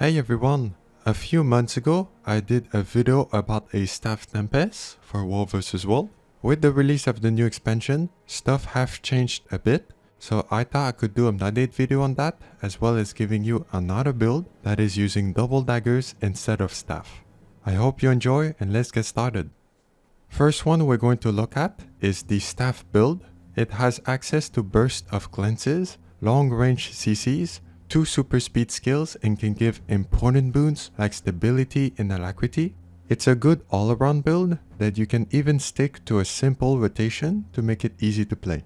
Hey everyone! A few months ago, I did a video about a staff Tempest for World vs. World. With the release of the new expansion, stuff have changed a bit, so I thought I could do an update video on that, as well as giving you another build that is using double daggers instead of staff. I hope you enjoy, and let's get started. First one we're going to look at is the staff build. It has access to burst of cleanses, long range CCs, 2 super speed skills, and can give important boons like stability and alacrity. It's a good all-around build that you can even stick to a simple rotation to make it easy to play.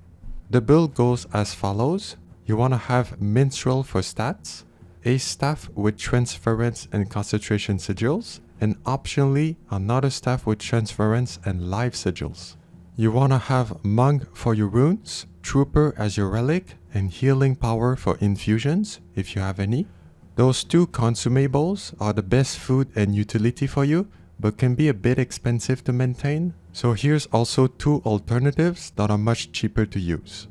The build goes as follows. You want to have minstrel for stats, a staff with transference and concentration sigils, and optionally another staff with transference and life sigils. You want to have monk for your runes, trooper as your relic, and healing power for infusions if you have any. Those 2 consumables are the best food and utility for you, but can be a bit expensive to maintain. So here's also 2 alternatives that are much cheaper to use.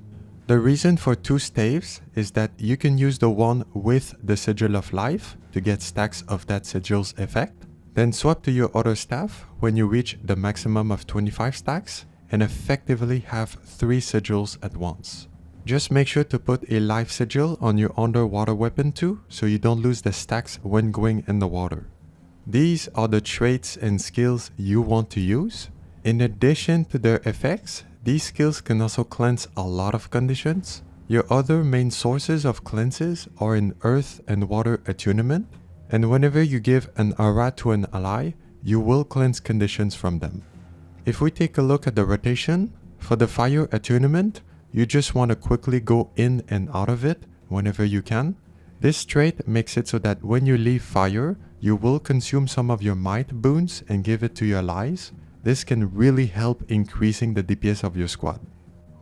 The reason for 2 staves is that you can use the one with the sigil of life to get stacks of that sigil's effect, then swap to your other staff when you reach the maximum of 25 stacks and effectively have 3 sigils at once. Just make sure to put a life sigil on your underwater weapon too, so you don't lose the stacks when going in the water. These are the traits and skills you want to use. In addition to their effects, these skills can also cleanse a lot of conditions. Your other main sources of cleanses are in earth and water attunement, and whenever you give an aura to an ally, you will cleanse conditions from them. If we take a look at the rotation, for the fire attunement, you just want to quickly go in and out of it whenever you can. This trait makes it so that when you leave fire, you will consume some of your might boons and give it to your allies. This can really help increasing the DPS of your squad.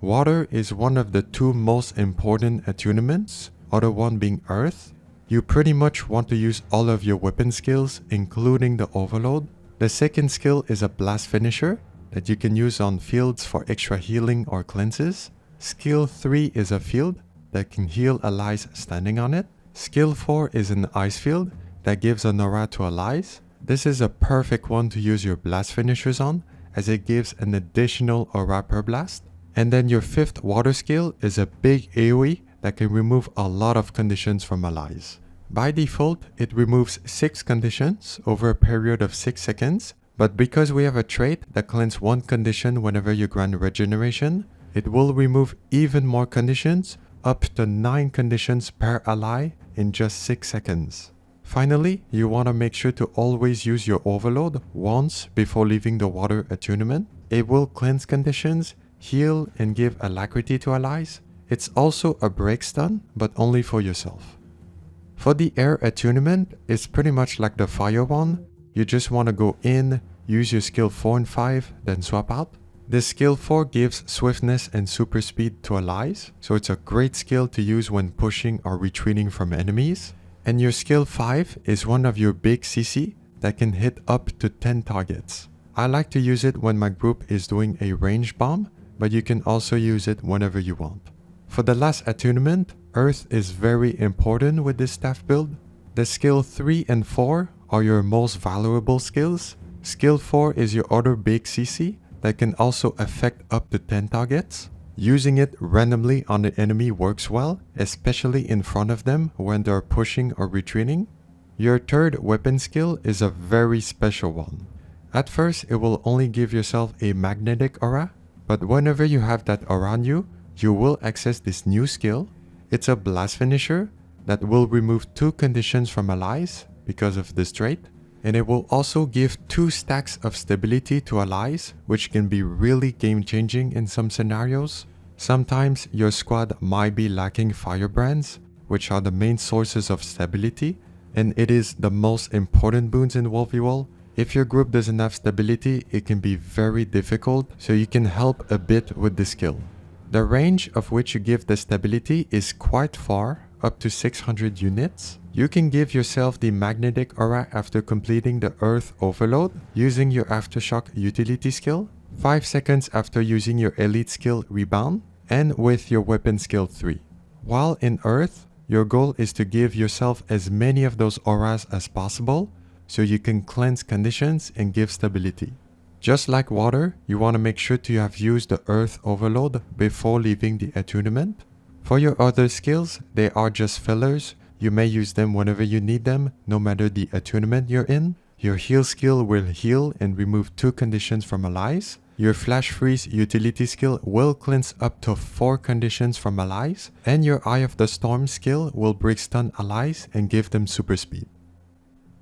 Water is one of the 2 most important attunements, other one being earth. You pretty much want to use all of your weapon skills, including the overload. The second skill is a blast finisher that you can use on fields for extra healing or cleanses. Skill 3 is a field that can heal allies standing on it. Skill 4 is an ice field that gives an aura to allies. This is a perfect one to use your blast finishers on, as it gives an additional aura per blast. And then your 5th water skill is a big AoE that can remove a lot of conditions from allies. By default, it removes 6 conditions over a period of 6 seconds, but because we have a trait that cleanses 1 condition whenever you grant regeneration, it will remove even more conditions, up to 9 conditions per ally in just 6 seconds. Finally, you want to make sure to always use your overload once before leaving the water attunement. It will cleanse conditions, heal, and give alacrity to allies. It's also a break stun, but only for yourself. For the air attunement, it's pretty much like the fire one. You just want to go in, use your skill 4 and 5, then swap out. The skill 4 gives swiftness and super speed to allies, so it's a great skill to use when pushing or retreating from enemies. And your skill 5 is one of your big CC that can hit up to 10 targets. I like to use it when my group is doing a range bomb, but you can also use it whenever you want. For the last attunement, earth is very important with this staff build. The skill 3 and 4 are your most valuable skills. Skill 4 is your other big CC that can also affect up to 10 targets. Using it randomly on the enemy works well, especially in front of them when they're pushing or retreating. Your 3rd weapon skill is a very special one. At first, it will only give yourself a magnetic aura, but whenever you have that around you, you will access this new skill. It's a blast finisher that will remove 2 conditions from allies because of this trait. And it will also give 2 stacks of stability to allies, which can be really game-changing in some scenarios. Sometimes your squad might be lacking firebrands, which are the main sources of stability, and it is the most important boons in WvW. If your group doesn't have stability, it can be very difficult, so you can help a bit with the skill. The range of which you give the stability is quite far, up to 600 units. You can give yourself the magnetic aura after completing the earth overload using your Aftershock utility skill, 5 seconds after using your elite skill Rebound, and with your weapon skill 3. While in earth, your goal is to give yourself as many of those auras as possible so you can cleanse conditions and give stability. Just like water, you want to make sure to have used the Earth Overload before leaving the attunement. For your other skills, they are just fillers. You may use them whenever you need them, no matter the attunement you're in. Your heal skill will heal and remove 2 conditions from allies. Your flash freeze utility skill will cleanse up to 4 conditions from allies. And your Eye of the Storm skill will break stun allies and give them super speed.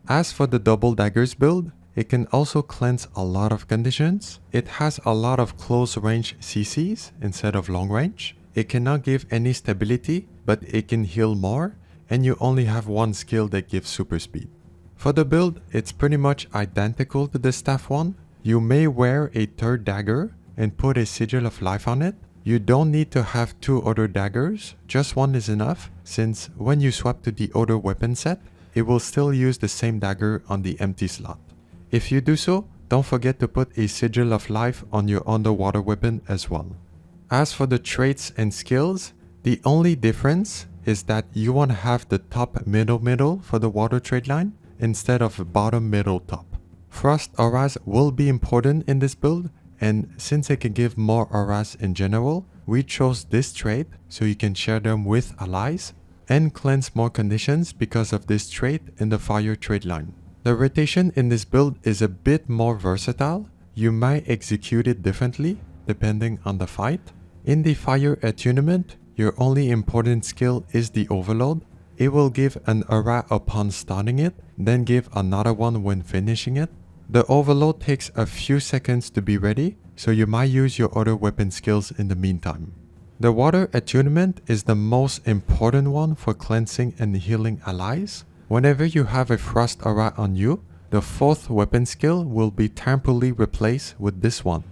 As for the double daggers build, it can also cleanse a lot of conditions. It has a lot of close range CCs instead of long range. It cannot give any stability, but it can heal more, and you only have 1 skill that gives super speed. For the build, it's pretty much identical to the staff one. You may wear a 3rd dagger and put a sigil of life on it. You don't need to have 2 other daggers, just 1 is enough, since when you swap to the other weapon set, it will still use the same dagger on the empty slot. If you do so, don't forget to put a sigil of life on your underwater weapon as well. As for the traits and skills, the only difference is that you want to have the top middle for the water trait line instead of bottom middle top. Frost auras will be important in this build, and since it can give more auras in general, we chose this trait so you can share them with allies and cleanse more conditions because of this trait in the fire trait line. The rotation in this build is a bit more versatile. You might execute it differently depending on the fight. In the fire attunement, your only important skill is the overload. It will give an aura upon starting it, then give another one when finishing it. The overload takes a few seconds to be ready, so you might use your other weapon skills in the meantime. The water attunement is the most important one for cleansing and healing allies. Whenever you have a frost aura on you, the 4th weapon skill will be temporarily replaced with this one.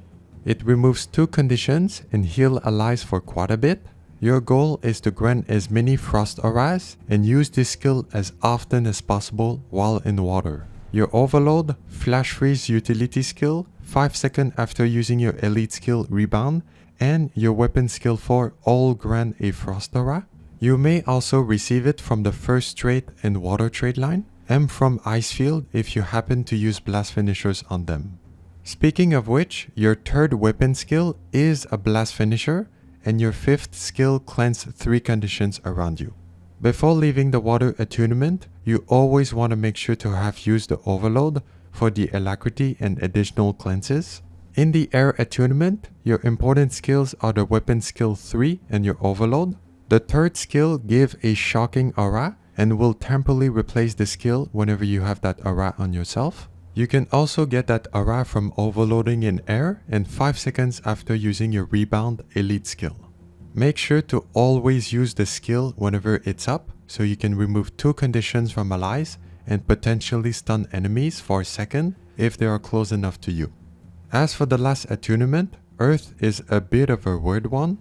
It removes 2 conditions and heal allies for quite a bit. Your goal is to grant as many frost auras and use this skill as often as possible while in water. Your overload, flash freeze utility skill, 5 seconds after using your elite skill Rebound, and your weapon skill 4 all grant a frost aura. You may also receive it from the first trait and water trait line, and from Ice Field if you happen to use blast finishers on them. Speaking of which, your 3rd weapon skill is a blast finisher, and your 5th skill cleanses 3 conditions around you. Before leaving the water attunement, you always want to make sure to have used the overload for the alacrity and additional cleanses. In the air attunement, your important skills are the weapon skill 3 and your overload. The 3rd skill gives a shocking aura and will temporarily replace the skill whenever you have that aura on yourself. You can also get that aura from overloading in air and 5 seconds after using your Rebound elite skill. Make sure to always use the skill whenever it's up so you can remove 2 conditions from allies and potentially stun enemies for a second if they are close enough to you. As for the last attunement, Earth is a bit of a weird one.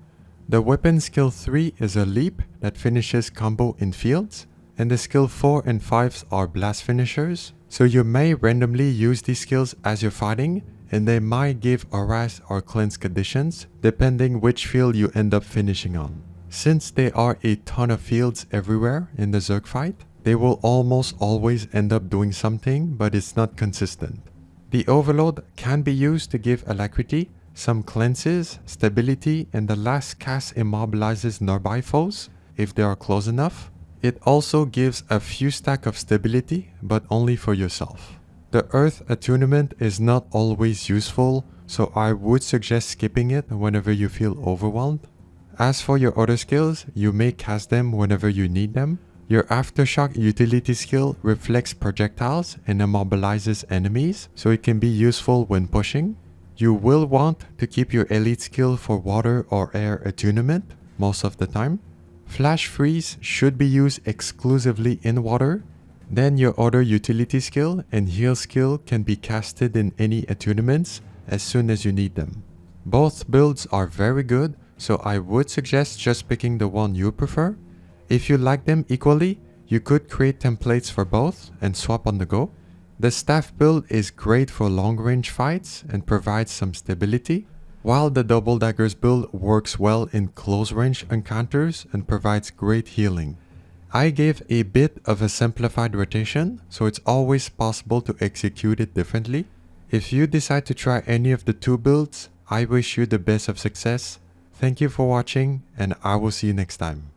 The weapon skill 3 is a leap that finishes combo in fields, and the skill 4 and 5s are blast finishers. So you may randomly use these skills as you're fighting, and they might give auras or cleanse conditions depending which field you end up finishing on. Since there are a ton of fields everywhere in the Zerg fight, they will almost always end up doing something, but it's not consistent. The overload can be used to give alacrity, some cleanses, stability, and the last cast immobilizes nearby foes if they are close enough. It also gives a few stack of stability, but only for yourself. The Earth attunement is not always useful, so I would suggest skipping it whenever you feel overwhelmed. As for your other skills, you may cast them whenever you need them. Your Aftershock utility skill reflects projectiles and immobilizes enemies, so it can be useful when pushing. You will want to keep your elite skill for water or air attunement most of the time. Flash freeze should be used exclusively in water. Then your other utility skill and heal skill can be casted in any attunements as soon as you need them. Both builds are very good, so I would suggest just picking the one you prefer. If you like them equally, you could create templates for both and swap on the go. The staff build is great for long range fights and provides some stability, while the double daggers build works well in close range encounters and provides great healing. I gave a bit of a simplified rotation, so it's always possible to execute it differently. If you decide to try any of the two builds, I wish you the best of success. Thank you for watching, and I will see you next time.